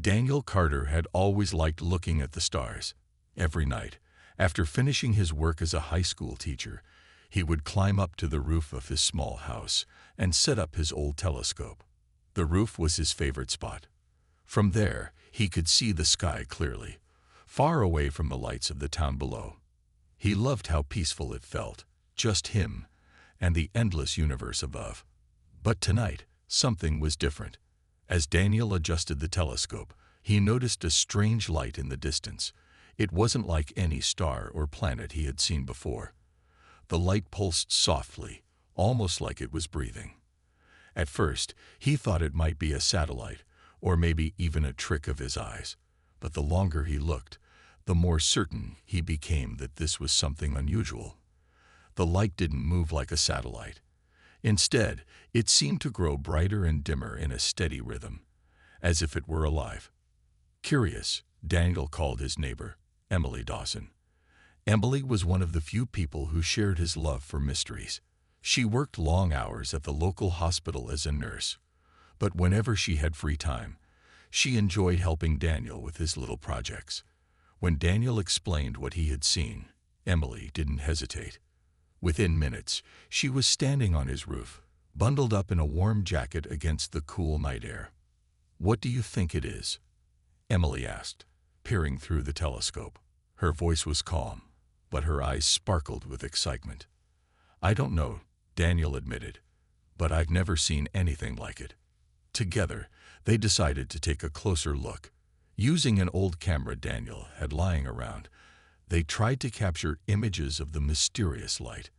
Daniel Carter had always liked looking at the stars. Every night, after finishing his work as a high school teacher, he would climb up to the roof of his small house and set up his old telescope. The roof was his favorite spot. From there, he could see the sky clearly, far away from the lights of the town below. He loved how peaceful it felt, just him and the endless universe above. But tonight, something was different. As Daniel adjusted the telescope, he noticed a strange light in the distance. It wasn't like any star or planet he had seen before. The light pulsed softly, almost like it was breathing. At first, he thought it might be a satellite, or maybe even a trick of his eyes. But the longer he looked, the more certain he became that this was something unusual. The light didn't move like a satellite. Instead, it seemed to grow brighter and dimmer in a steady rhythm, as if it were alive. Curious, Daniel called his neighbor, Emily Dawson. Emily was one of the few people who shared his love for mysteries. She worked long hours at the local hospital as a nurse, but whenever she had free time, she enjoyed helping Daniel with his little projects. When Daniel explained what he had seen, Emily didn't hesitate. Within minutes, she was standing on his roof, bundled up in a warm jacket against the cool night air. "What do you think it is?" Emily asked, peering through the telescope. Her voice was calm, but her eyes sparkled with excitement. "I don't know," Daniel admitted, "but I've never seen anything like it." Together, they decided to take a closer look. Using an old camera Daniel had lying around, they tried to capture images of the mysterious light.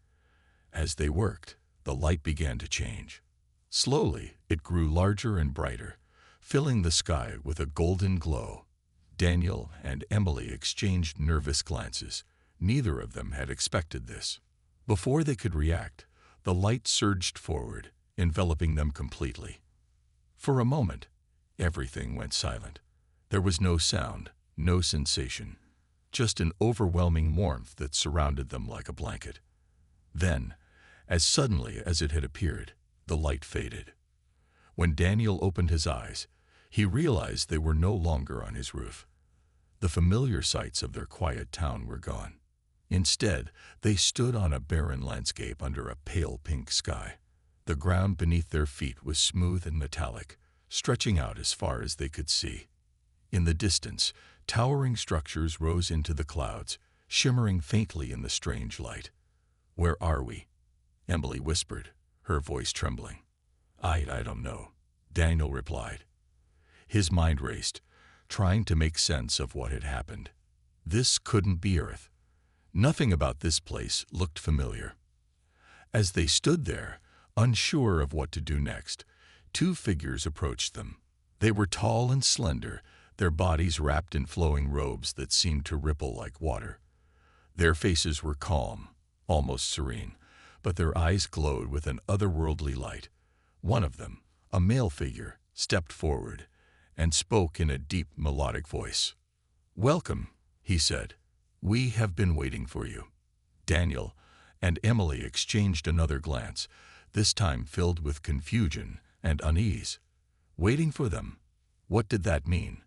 As they worked, the light began to change. Slowly, it grew larger and brighter, filling the sky with a golden glow. Daniel and Emily exchanged nervous glances. Neither of them had expected this. Before they could react, the light surged forward, enveloping them completely. For a moment, everything went silent. There was no sound, no sensation, just an overwhelming warmth that surrounded them like a blanket. Then, as suddenly as it had appeared, the light faded. When Daniel opened his eyes, he realized they were no longer on his roof. The familiar sights of their quiet town were gone. Instead, they stood on a barren landscape under a pale pink sky. The ground beneath their feet was smooth and metallic, stretching out as far as they could see. In the distance, towering structures rose into the clouds, shimmering faintly in the strange light. "Where are we?" Emily whispered, her voice trembling. I don't know," Daniel replied. His mind raced, trying to make sense of what had happened. This couldn't be Earth. Nothing about this place looked familiar. As they stood there, unsure of what to do next, two figures approached them. They were tall and slender, their bodies wrapped in flowing robes that seemed to ripple like water. Their faces were calm, almost serene, but their eyes glowed with an otherworldly light. One of them, a male figure, stepped forward and spoke in a deep, melodic voice. "Welcome," he said. "We have been waiting for you." Daniel and Emily exchanged another glance, this time filled with confusion and unease. Waiting for them? What did that mean?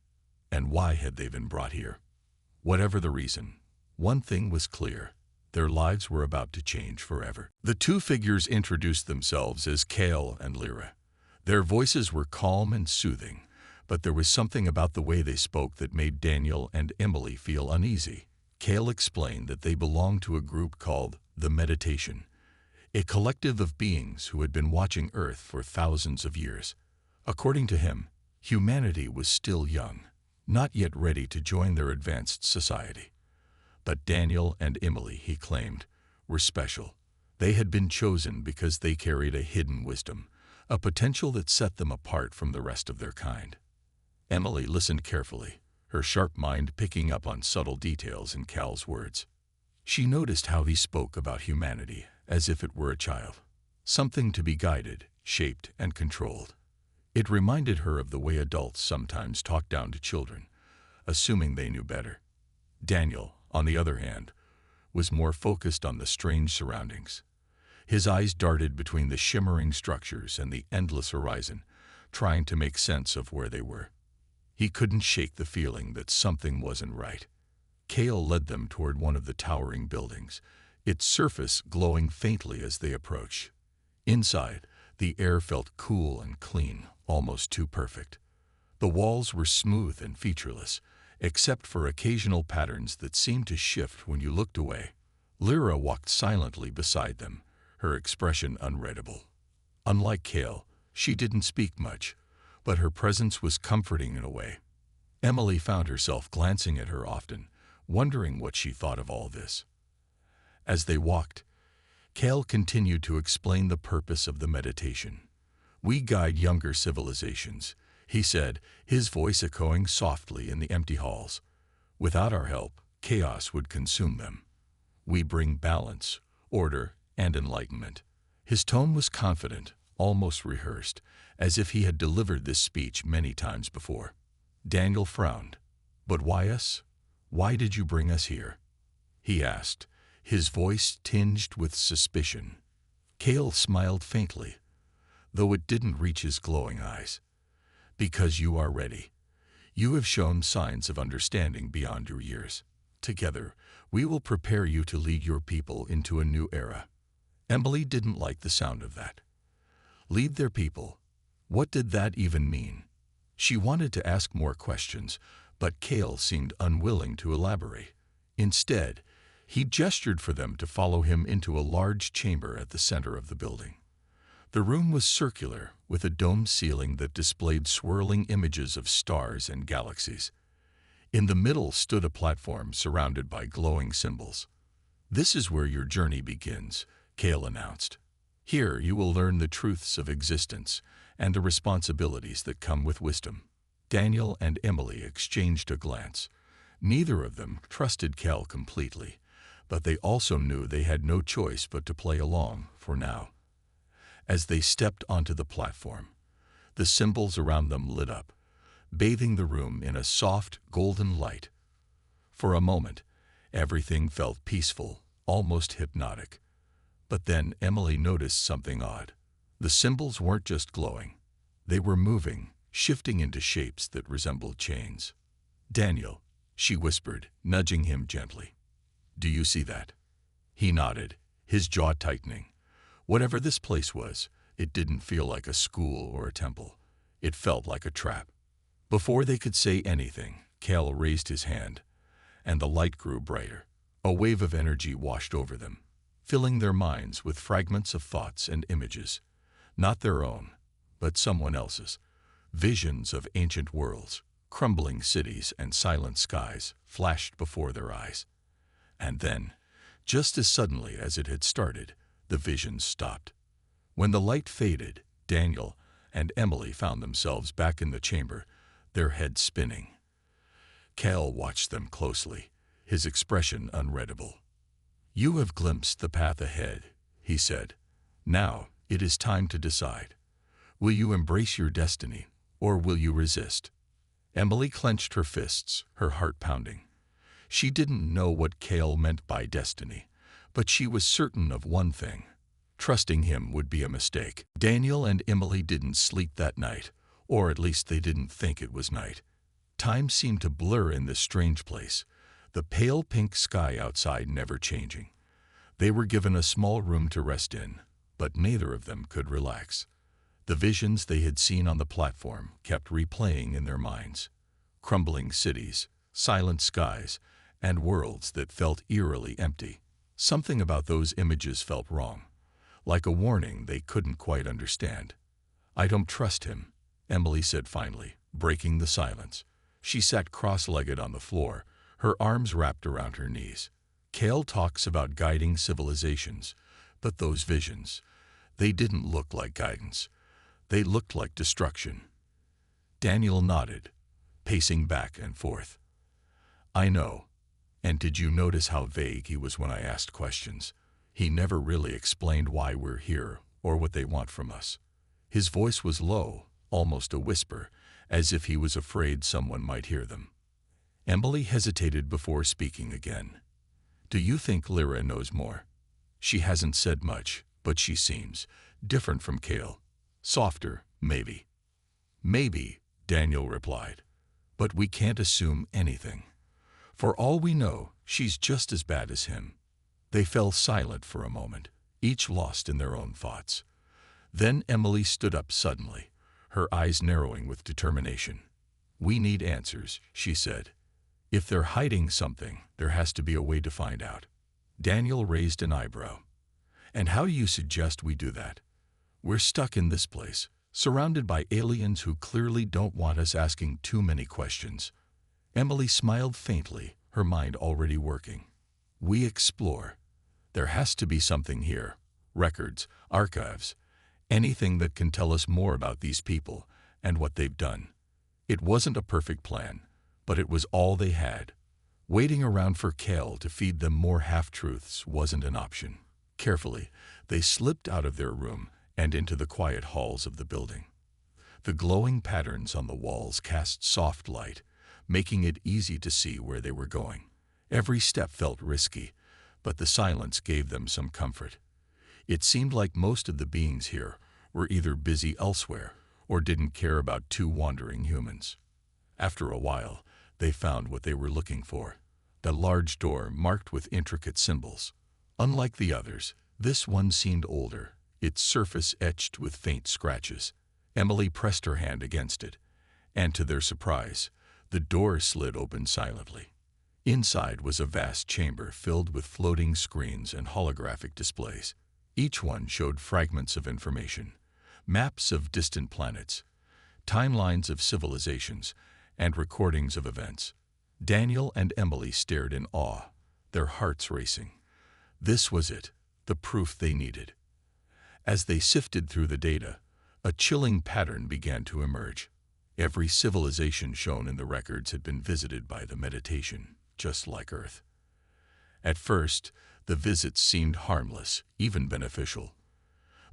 And why had they been brought here? Whatever the reason, one thing was clear. Their lives were about to change forever. The two figures introduced themselves as Kale and Lyra. Their voices were calm and soothing, but there was something about the way they spoke that made Daniel and Emily feel uneasy. Kale explained that they belonged to a group called the Meditation, a collective of beings who had been watching Earth for thousands of years. According to him, humanity was still young, not yet ready to join their advanced society. But Daniel and Emily, he claimed, were special. They had been chosen because they carried a hidden wisdom, a potential that set them apart from the rest of their kind. Emily listened carefully, her sharp mind picking up on subtle details in Cal's words. She noticed how he spoke about humanity as if it were a child, something to be guided, shaped, and controlled. It reminded her of the way adults sometimes talk down to children, assuming they knew better. Daniel, on the other hand, was more focused on the strange surroundings. His eyes darted between the shimmering structures and the endless horizon, trying to make sense of where they were. He couldn't shake the feeling that something wasn't right. Cale led them toward one of the towering buildings, its surface glowing faintly as they approached. Inside, the air felt cool and clean, almost too perfect. The walls were smooth and featureless, except for occasional patterns that seemed to shift when you looked away. Lyra walked silently beside them, her expression unreadable. Unlike Cale, she didn't speak much, but her presence was comforting in a way. Emily found herself glancing at her often, wondering what she thought of all this. As they walked, Cale continued to explain the purpose of the meditation. "We guide younger civilizations," he said, his voice echoing softly in the empty halls. "Without our help, chaos would consume them. We bring balance, order, and enlightenment." His tone was confident, almost rehearsed, as if he had delivered this speech many times before. Daniel frowned. "But why us? Why did you bring us here?" he asked, his voice tinged with suspicion. Cale smiled faintly, though it didn't reach his glowing eyes. "Because you are ready. You have shown signs of understanding beyond your years. Together, we will prepare you to lead your people into a new era." Emily didn't like the sound of that. Lead their people? What did that even mean? She wanted to ask more questions, but Cale seemed unwilling to elaborate. Instead, he gestured for them to follow him into a large chamber at the center of the building. The room was circular, with a domed ceiling that displayed swirling images of stars and galaxies. In the middle stood a platform surrounded by glowing symbols. "This is where your journey begins," Cale announced. "Here you will learn the truths of existence and the responsibilities that come with wisdom." Daniel and Emily exchanged a glance. Neither of them trusted Cale completely, but they also knew they had no choice but to play along for now. As they stepped onto the platform, the symbols around them lit up, bathing the room in a soft, golden light. For a moment, everything felt peaceful, almost hypnotic. But then Emily noticed something odd. The symbols weren't just glowing. They were moving, shifting into shapes that resembled chains. "Daniel," she whispered, nudging him gently. "Do you see that?" He nodded, his jaw tightening. Whatever this place was, it didn't feel like a school or a temple. It felt like a trap. Before they could say anything, Cale raised his hand, and the light grew brighter. A wave of energy washed over them, filling their minds with fragments of thoughts and images. Not their own, but someone else's. Visions of ancient worlds, crumbling cities, and silent skies flashed before their eyes. And then, just as suddenly as it had started, the visions stopped. When the light faded, Daniel and Emily found themselves back in the chamber, their heads spinning. Cale watched them closely, his expression unreadable. "You have glimpsed the path ahead," he said. "Now it is time to decide. Will you embrace your destiny, or will you resist?" Emily clenched her fists, her heart pounding. She didn't know what Cale meant by destiny, but she was certain of one thing. Trusting him would be a mistake. Daniel and Emily didn't sleep that night, or at least they didn't think it was night. Time seemed to blur in this strange place, the pale pink sky outside never changing. They were given a small room to rest in, but neither of them could relax. The visions they had seen on the platform kept replaying in their minds. Crumbling cities, silent skies, and worlds that felt eerily empty. Something about those images felt wrong, like a warning they couldn't quite understand. "I don't trust him," Emily said finally, breaking the silence. She sat cross-legged on the floor, her arms wrapped around her knees. "Cale talks about guiding civilizations, but those visions, they didn't look like guidance. They looked like destruction." Daniel nodded, pacing back and forth. "I know. And did you notice how vague he was when I asked questions? He never really explained why we're here or what they want from us." His voice was low, almost a whisper, as if he was afraid someone might hear them. Emily hesitated before speaking again. "Do you think Lyra knows more? She hasn't said much, but she seems different from Cale. Softer, maybe." "Maybe," Daniel replied. But we can't assume anything. For all we know, she's just as bad as him. They fell silent for a moment, each lost in their own thoughts. Then Emily stood up suddenly, her eyes narrowing with determination. "We need answers," she said. "If they're hiding something, there has to be a way to find out." Daniel raised an eyebrow. "And how do you suggest we do that? We're stuck in this place, surrounded by aliens who clearly don't want us asking too many questions." Emily smiled faintly, her mind already working. "We explore. There has to be something here. Records, archives, anything that can tell us more about these people and what they've done." It wasn't a perfect plan, but it was all they had. Waiting around for Cal to feed them more half-truths wasn't an option. Carefully, they slipped out of their room and into the quiet halls of the building. The glowing patterns on the walls cast soft light, making it easy to see where they were going. Every step felt risky, but the silence gave them some comfort. It seemed like most of the beings here were either busy elsewhere or didn't care about two wandering humans. After a while, they found what they were looking for, the large door marked with intricate symbols. Unlike the others, this one seemed older, its surface etched with faint scratches. Emily pressed her hand against it, and to their surprise, the door slid open silently. Inside was a vast chamber filled with floating screens and holographic displays. Each one showed fragments of information, maps of distant planets, timelines of civilizations, and recordings of events. Daniel and Emily stared in awe, their hearts racing. This was it, the proof they needed. As they sifted through the data, a chilling pattern began to emerge. Every civilization shown in the records had been visited by the meditation, just like Earth. At first, the visits seemed harmless, even beneficial.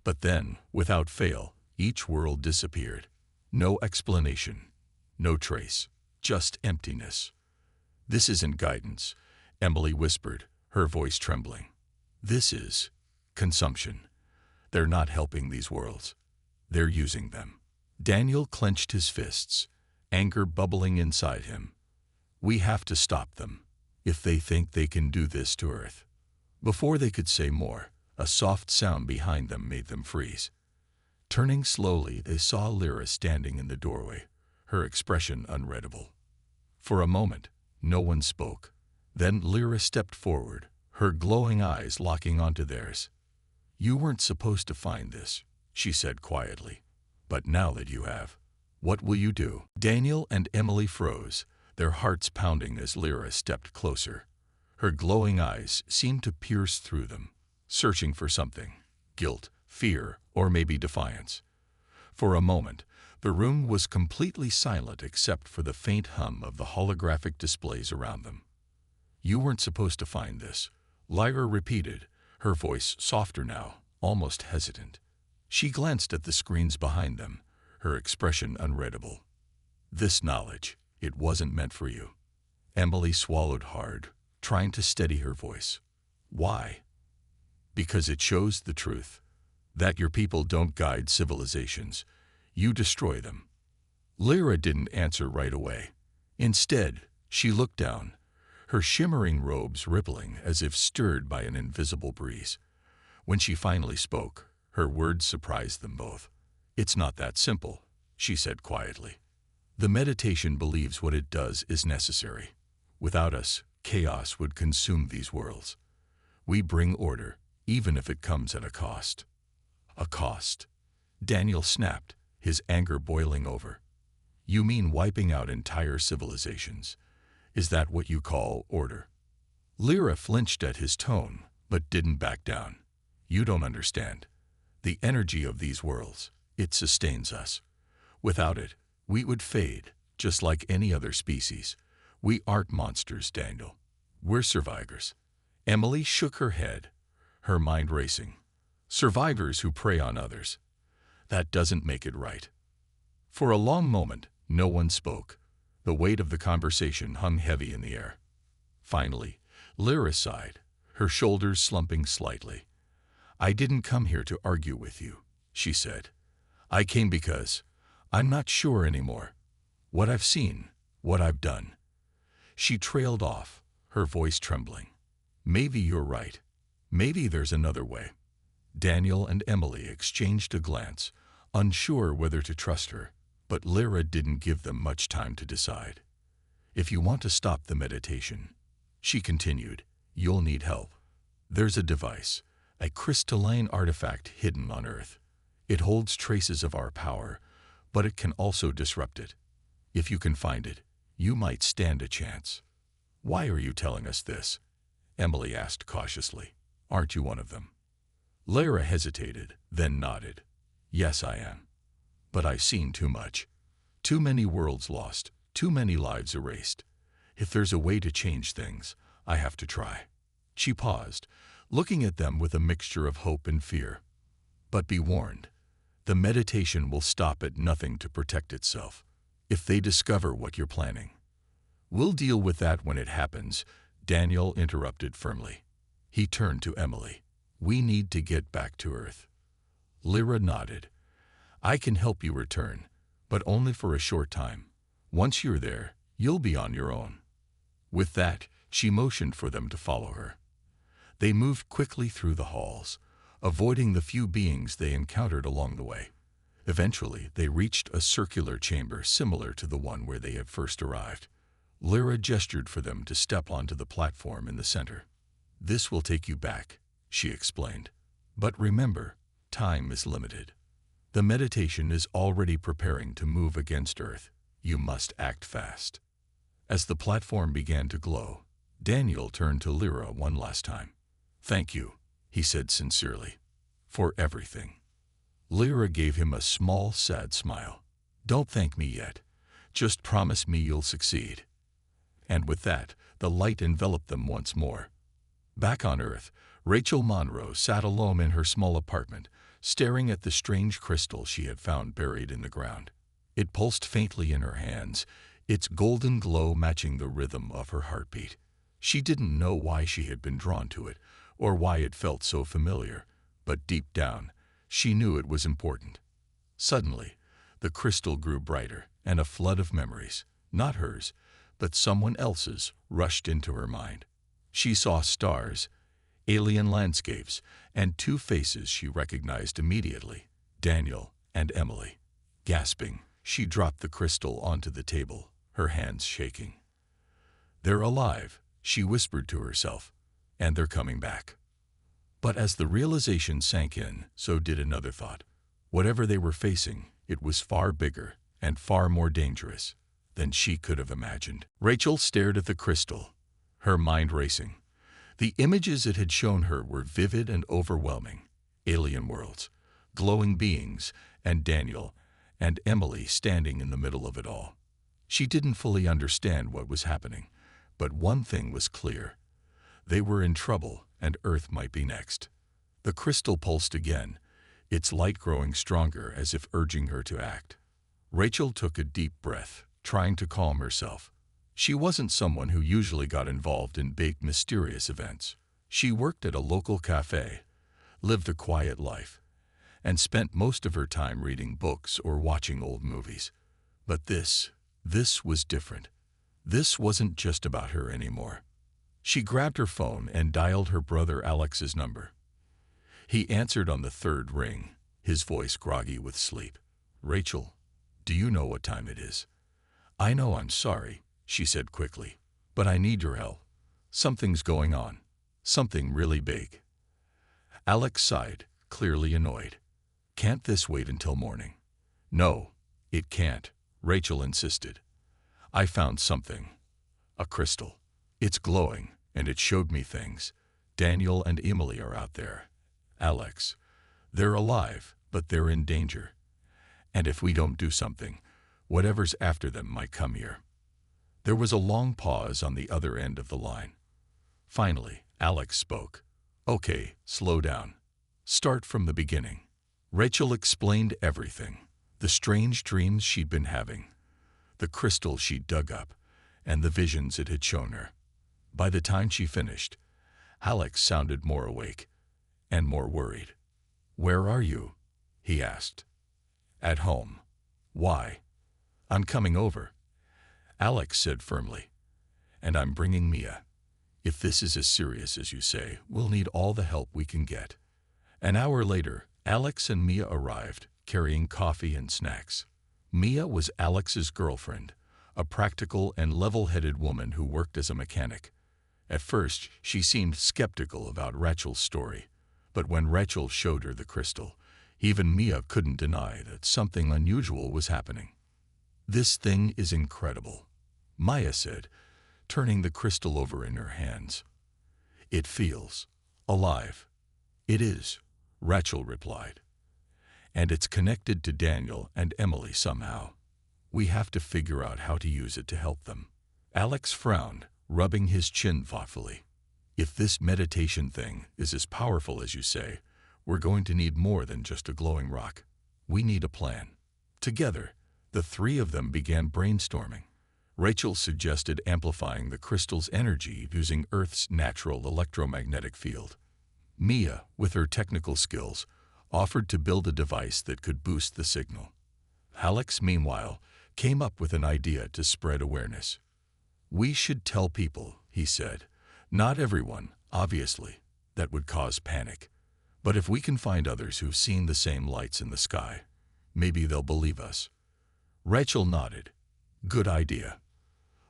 But then, without fail, each world disappeared. No explanation, no trace, just emptiness. "This isn't guidance," Emily whispered, her voice trembling. "This is consumption. They're not helping these worlds. They're using them." Daniel clenched his fists, anger bubbling inside him. "We have to stop them, if they think they can do this to Earth." Before they could say more, a soft sound behind them made them freeze. Turning slowly, they saw Lyra standing in the doorway, her expression unreadable. For a moment, no one spoke. Then Lyra stepped forward, her glowing eyes locking onto theirs. "You weren't supposed to find this," she said quietly. "But now that you have, what will you do?" Daniel and Emily froze, their hearts pounding as Lyra stepped closer. Her glowing eyes seemed to pierce through them, searching for something: guilt, fear, or maybe defiance. For a moment, the room was completely silent except for the faint hum of the holographic displays around them. "You weren't supposed to find this," Lyra repeated, her voice softer now, almost hesitant. She glanced at the screens behind them, her expression unreadable. "This knowledge, it wasn't meant for you." Emily swallowed hard, trying to steady her voice. "Why?" "Because it shows the truth. That your people don't guide civilizations. You destroy them." Lyra didn't answer right away. Instead, she looked down, her shimmering robes rippling as if stirred by an invisible breeze. When she finally spoke, her words surprised them both. "It's not that simple," she said quietly. "The meditation believes what it does is necessary. Without us, chaos would consume these worlds. We bring order, even if it comes at a cost." "A cost?" Daniel snapped, his anger boiling over. "You mean wiping out entire civilizations? Is that what you call order?" Lyra flinched at his tone, but didn't back down. "You don't understand. The energy of these worlds, it sustains us. Without it, we would fade, just like any other species. We aren't monsters, Daniel. We're survivors." Emily shook her head, her mind racing. "Survivors who prey on others. That doesn't make it right." For a long moment, no one spoke. The weight of the conversation hung heavy in the air. Finally, Lyra sighed, her shoulders slumping slightly. "I didn't come here to argue with you," she said. "I came because I'm not sure anymore. What I've seen, what I've done." She trailed off, her voice trembling. "Maybe you're right. Maybe there's another way." Daniel and Emily exchanged a glance, unsure whether to trust her, but Lyra didn't give them much time to decide. "If you want to stop the meditation," she continued, "you'll need help. There's a device, a crystalline artifact hidden on Earth. It holds traces of our power, but it can also disrupt it. If you can find it, you might stand a chance." "Why are you telling us this?" Emily asked cautiously. "Aren't you one of them?" Lyra hesitated, then nodded. "Yes, I am. But I've seen too much. Too many worlds lost, too many lives erased. If there's a way to change things, I have to try." She paused, looking at them with a mixture of hope and fear. "But be warned, the meditation will stop at nothing to protect itself. If they discover what you're planning." "We'll deal with that when it happens," Daniel interrupted firmly. He turned to Emily. "We need to get back to Earth." Lyra nodded. "I can help you return, but only for a short time. Once you're there, you'll be on your own." With that, she motioned for them to follow her. They moved quickly through the halls, avoiding the few beings they encountered along the way. Eventually, they reached a circular chamber similar to the one where they had first arrived. Lyra gestured for them to step onto the platform in the center. "This will take you back," she explained. "But remember, time is limited. The meditation is already preparing to move against Earth. You must act fast." As the platform began to glow, Daniel turned to Lyra one last time. "Thank you," he said sincerely, "for everything." Lyra gave him a small, sad smile. "Don't thank me yet. Just promise me you'll succeed." And with that, the light enveloped them once more. Back on Earth, Rachel Monroe sat alone in her small apartment, staring at the strange crystal she had found buried in the ground. It pulsed faintly in her hands, its golden glow matching the rhythm of her heartbeat. She didn't know why she had been drawn to it, or why it felt so familiar, but deep down, she knew it was important. Suddenly, the crystal grew brighter, and a flood of memories, not hers, but someone else's, rushed into her mind. She saw stars, alien landscapes, and two faces she recognized immediately, Daniel and Emily. Gasping, she dropped the crystal onto the table, her hands shaking. "They're alive," she whispered to herself, "and they're coming back." But as the realization sank in, so did another thought. Whatever they were facing, it was far bigger and far more dangerous than she could have imagined. Rachel stared at the crystal, her mind racing. The images it had shown her were vivid and overwhelming. Alien worlds, glowing beings, and Daniel and Emily standing in the middle of it all. She didn't fully understand what was happening, but one thing was clear. They were in trouble, and Earth might be next. The crystal pulsed again, its light growing stronger as if urging her to act. Rachel took a deep breath, trying to calm herself. She wasn't someone who usually got involved in big, mysterious events. She worked at a local cafe, lived a quiet life, and spent most of her time reading books or watching old movies. But this was different. This wasn't just about her anymore. She grabbed her phone and dialed her brother Alex's number. He answered on the third ring, his voice groggy with sleep. "Rachel, do you know what time it is?" "I know, I'm sorry," she said quickly, "but I need your help. Something's going on. Something really big." Alex sighed, clearly annoyed. "Can't this wait until morning?" "No, it can't," Rachel insisted. "I found something. A crystal. It's glowing, and it showed me things. Daniel and Emily are out there. Alex, they're alive, but they're in danger. And if we don't do something, whatever's after them might come here." There was a long pause on the other end of the line. Finally, Alex spoke. "Okay, slow down. Start from the beginning." Rachel explained everything. The strange dreams she'd been having, the crystal she'd dug up, and the visions it had shown her. By the time she finished, Alex sounded more awake and more worried. "Where are you?" he asked. "At home." "Why?" "I'm coming over." Alex said firmly. "And I'm bringing Mia. If this is as serious as you say, we'll need all the help we can get." An hour later, Alex and Mia arrived, carrying coffee and snacks. Mia was Alex's girlfriend, a practical and level-headed woman who worked as a mechanic. At first, she seemed skeptical about Rachel's story, but when Rachel showed her the crystal, even Mia couldn't deny that something unusual was happening. "This thing is incredible," Maya said, turning the crystal over in her hands. "It feels alive." "It is," Rachel replied. "And it's connected to Daniel and Emily somehow. We have to figure out how to use it to help them." Alex frowned, rubbing his chin thoughtfully. "If this meditation thing is as powerful as you say, we're going to need more than just a glowing rock. We need a plan." Together, the three of them began brainstorming. Rachel suggested amplifying the crystal's energy using Earth's natural electromagnetic field. Mia, with her technical skills, offered to build a device that could boost the signal. Alex, meanwhile, came up with an idea to spread awareness. "We should tell people," he said. "Not everyone, obviously. That would cause panic. But if we can find others who've seen the same lights in the sky, maybe they'll believe us." Rachel nodded. "Good idea.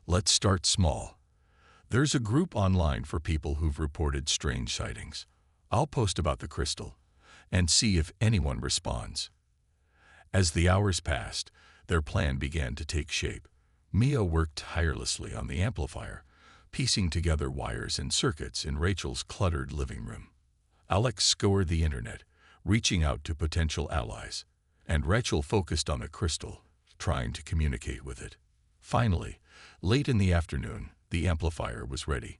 Let's start small. There's a group online for people who've reported strange sightings. I'll post about the crystal and see if anyone responds." As the hours passed, their plan began to take shape. Mia worked tirelessly on the amplifier, piecing together wires and circuits in Rachel's cluttered living room. Alex scoured the internet, reaching out to potential allies, and Rachel focused on the crystal, trying to communicate with it. Finally, late in the afternoon, the amplifier was ready.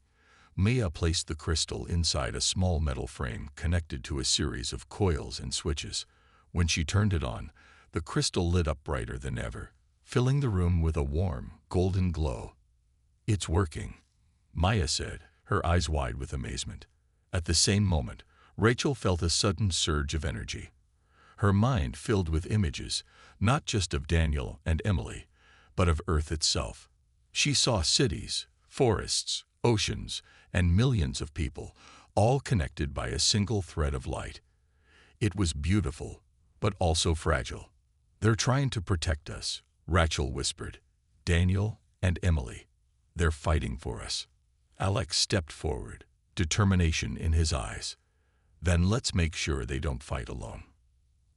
Mia placed the crystal inside a small metal frame connected to a series of coils and switches. When she turned it on, the crystal lit up brighter than ever, filling the room with a warm, golden glow. "It's working," Maya said, her eyes wide with amazement. At the same moment, Rachel felt a sudden surge of energy. Her mind filled with images, not just of Daniel and Emily, but of Earth itself. She saw cities, forests, oceans, and millions of people, all connected by a single thread of light. It was beautiful, but also fragile. "They're trying to protect us," Rachel whispered. "Daniel and Emily. They're fighting for us." Alex stepped forward, determination in his eyes. "Then let's make sure they don't fight alone."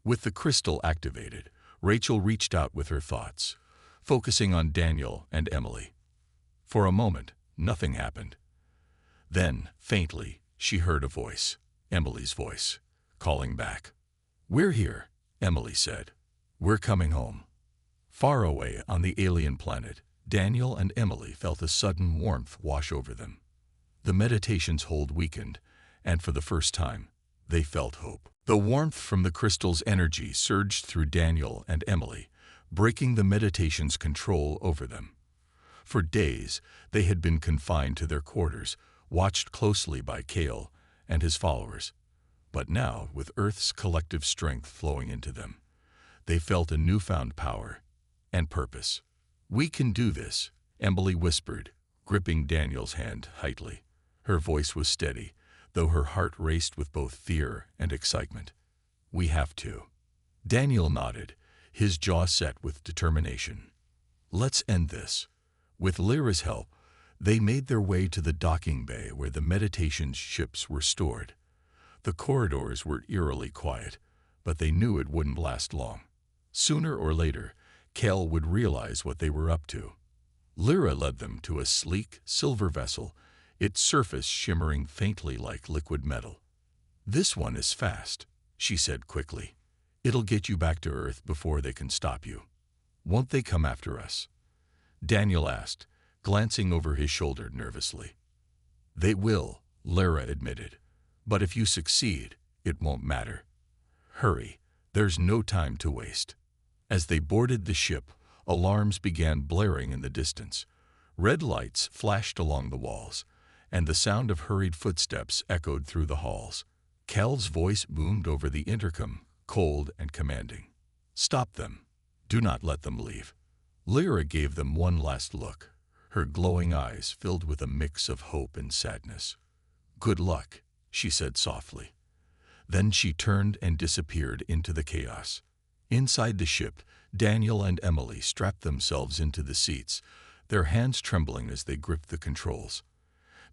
With the crystal activated, Rachel reached out with her thoughts, focusing on Daniel and Emily. For a moment, nothing happened. Then, faintly, she heard a voice, Emily's voice, calling back. "We're here," Emily said. "We're coming home." Far away on the alien planet, Daniel and Emily felt a sudden warmth wash over them. The meditation's hold weakened, and for the first time, they felt hope. The warmth from the crystal's energy surged through Daniel and Emily, breaking the meditation's control over them. For days, they had been confined to their quarters, watched closely by Kale and his followers. But now, with Earth's collective strength flowing into them, they felt a newfound power and purpose. "We can do this," Emily whispered, gripping Daniel's hand tightly. Her voice was steady, though her heart raced with both fear and excitement. "We have to." Daniel nodded, his jaw set with determination. "Let's end this." With Lyra's help, they made their way to the docking bay where the meditation's ships were stored. The corridors were eerily quiet, but they knew it wouldn't last long. Sooner or later, Kel would realize what they were up to. Lyra led them to a sleek, silver vessel, its surface shimmering faintly like liquid metal. "This one is fast," she said quickly. "It'll get you back to Earth before they can stop you." "Won't they come after us?" Daniel asked, glancing over his shoulder nervously. "They will," Lyra admitted. "But if you succeed, it won't matter. Hurry, there's no time to waste." As they boarded the ship, alarms began blaring in the distance. Red lights flashed along the walls, and the sound of hurried footsteps echoed through the halls. Kel's voice boomed over the intercom, cold and commanding. "Stop them. Do not let them leave." Lyra gave them one last look, her glowing eyes filled with a mix of hope and sadness. "Good luck," she said softly. Then she turned and disappeared into the chaos. Inside the ship, Daniel and Emily strapped themselves into the seats, their hands trembling as they gripped the controls.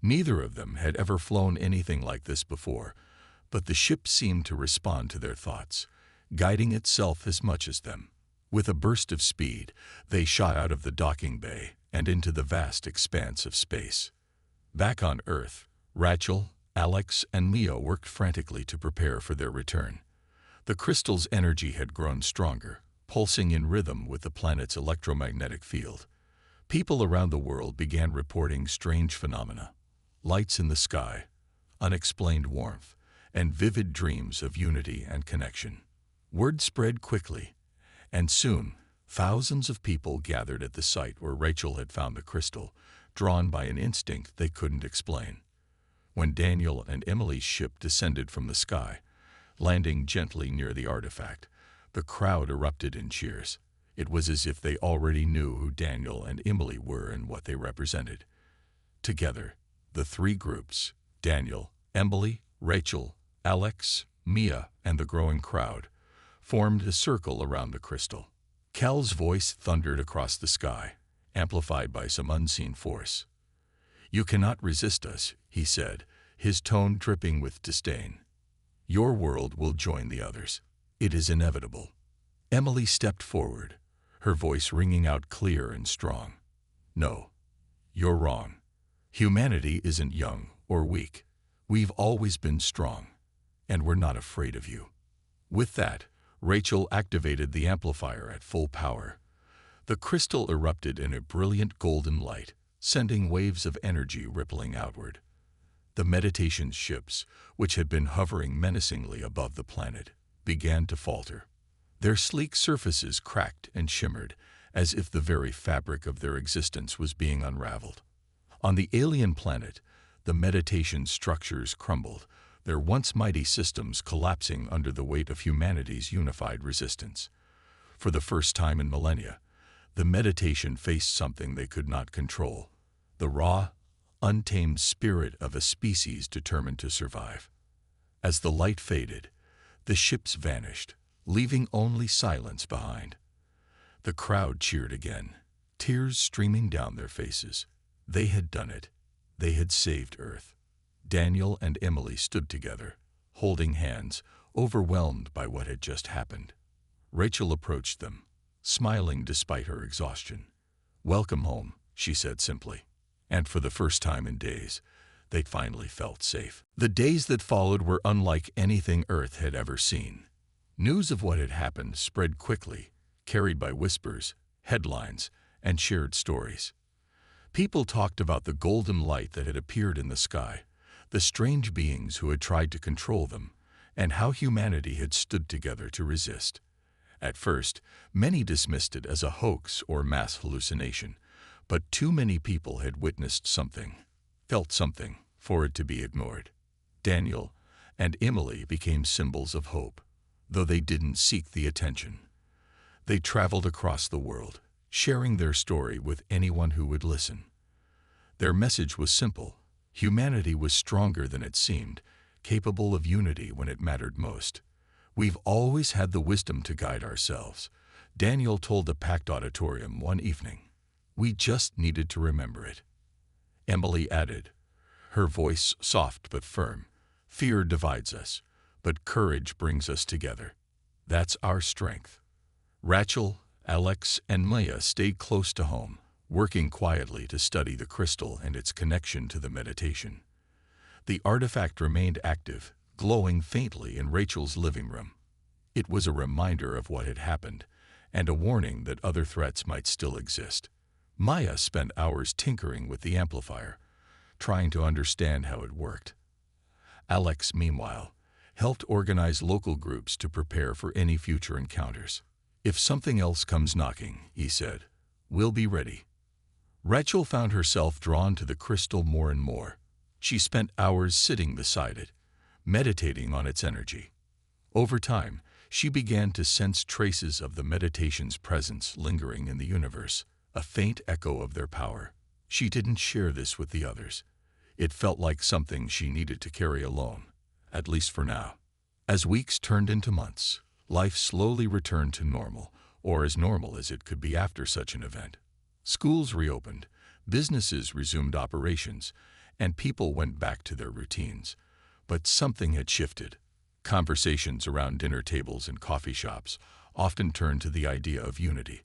Neither of them had ever flown anything like this before, but the ship seemed to respond to their thoughts, guiding itself as much as them. With a burst of speed, they shot out of the docking bay and into the vast expanse of space. Back on Earth, Rachel, Alex, and Mia worked frantically to prepare for their return. The crystal's energy had grown stronger, pulsing in rhythm with the planet's electromagnetic field. People around the world began reporting strange phenomena: lights in the sky, unexplained warmth, and vivid dreams of unity and connection. Word spread quickly, and soon thousands of people gathered at the site where Rachel had found the crystal, drawn by an instinct they couldn't explain. When Daniel and Emily's ship descended from the sky, landing gently near the artifact, the crowd erupted in cheers. It was as if they already knew who Daniel and Emily were and what they represented. Together, the three groups, Daniel, Emily, Rachel, Alex, Mia, and the growing crowd, formed a circle around the crystal. Cal's voice thundered across the sky, amplified by some unseen force. "You cannot resist us," he said, his tone dripping with disdain. "Your world will join the others. It is inevitable." Emily stepped forward, her voice ringing out clear and strong. "No, you're wrong. Humanity isn't young or weak. We've always been strong, and we're not afraid of you." With that, Rachel activated the amplifier at full power. The crystal erupted in a brilliant golden light, sending waves of energy rippling outward. The meditation ships, which had been hovering menacingly above the planet, began to falter. Their sleek surfaces cracked and shimmered, as if the very fabric of their existence was being unraveled. On the alien planet, the meditation structures crumbled, their once mighty systems collapsing under the weight of humanity's unified resistance. For the first time in millennia, the meditation faced something they could not control: the raw, untamed spirit of a species determined to survive. As the light faded, the ships vanished, leaving only silence behind. The crowd cheered again, tears streaming down their faces. They had done it. They had saved Earth. Daniel and Emily stood together, holding hands, overwhelmed by what had just happened. Rachel approached them, smiling despite her exhaustion. "Welcome home," she said simply. And for the first time in days, they finally felt safe. The days that followed were unlike anything Earth had ever seen. News of what had happened spread quickly, carried by whispers, headlines, and shared stories. People talked about the golden light that had appeared in the sky, the strange beings who had tried to control them, and how humanity had stood together to resist. At first, many dismissed it as a hoax or mass hallucination, but too many people had witnessed something, felt something, for it to be ignored. Daniel and Emily became symbols of hope, though they didn't seek the attention. They traveled across the world, sharing their story with anyone who would listen. Their message was simple: humanity was stronger than it seemed, capable of unity when it mattered most. "We've always had the wisdom to guide ourselves," Daniel told the packed auditorium one evening. "We just needed to remember it." Emily added, her voice soft but firm, "Fear divides us, but courage brings us together. That's our strength." Rachel, Alex, and Maya stayed close to home, working quietly to study the crystal and its connection to the meditation. The artifact remained active, glowing faintly in Rachel's living room. It was a reminder of what had happened, and a warning that other threats might still exist. Maya spent hours tinkering with the amplifier, trying to understand how it worked. Alex, meanwhile, helped organize local groups to prepare for any future encounters. "If something else comes knocking," he said, "we'll be ready." Rachel found herself drawn to the crystal more and more. She spent hours sitting beside it, meditating on its energy. Over time, She began to sense traces of the meditation's presence lingering in the universe, a faint echo of their power. She didn't share this with the others. It felt like something she needed to carry alone, at least for now. As weeks turned into months, life slowly returned to normal, or as normal as it could be after such an event. Schools reopened, businesses resumed operations, and people went back to their routines. But something had shifted. Conversations around dinner tables and coffee shops often turned to the idea of unity,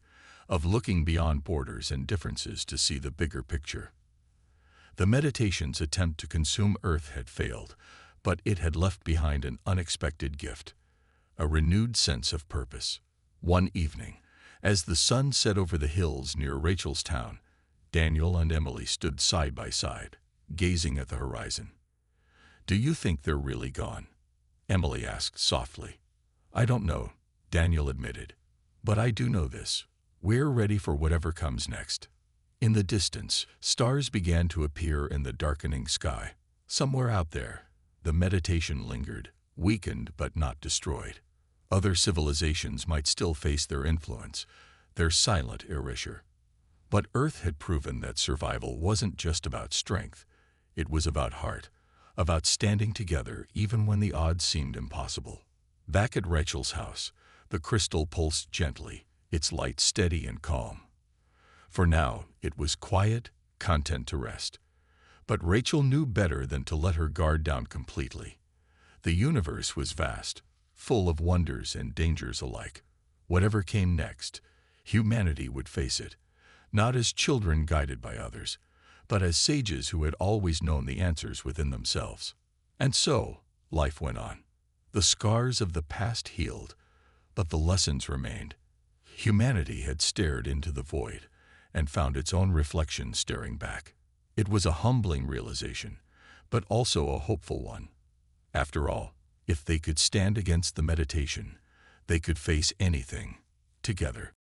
of looking beyond borders and differences to see the bigger picture. The meditation's attempt to consume Earth had failed, but it had left behind an unexpected gift, a renewed sense of purpose. One evening, as the sun set over the hills near Rachel's town, Daniel and Emily stood side by side, gazing at the horizon. "Do you think they're really gone?" Emily asked softly. "I don't know," Daniel admitted. "But I do know this. We're ready for whatever comes next." In the distance, stars began to appear in the darkening sky. Somewhere out there, the meditation lingered, weakened but not destroyed. Other civilizations might still face their influence, their silent erasure. But Earth had proven that survival wasn't just about strength. It was about heart, about standing together even when the odds seemed impossible. Back at Rachel's house, the crystal pulsed gently, its light steady and calm. For now, it was quiet, content to rest. But Rachel knew better than to let her guard down completely. The universe was vast, full of wonders and dangers alike. Whatever came next, humanity would face it, not as children guided by others, but as sages who had always known the answers within themselves. And so, life went on. The scars of the past healed, but the lessons remained. Humanity had stared into the void and found its own reflection staring back. It was a humbling realization, but also a hopeful one. After all, if they could stand against the meditation, they could face anything, together.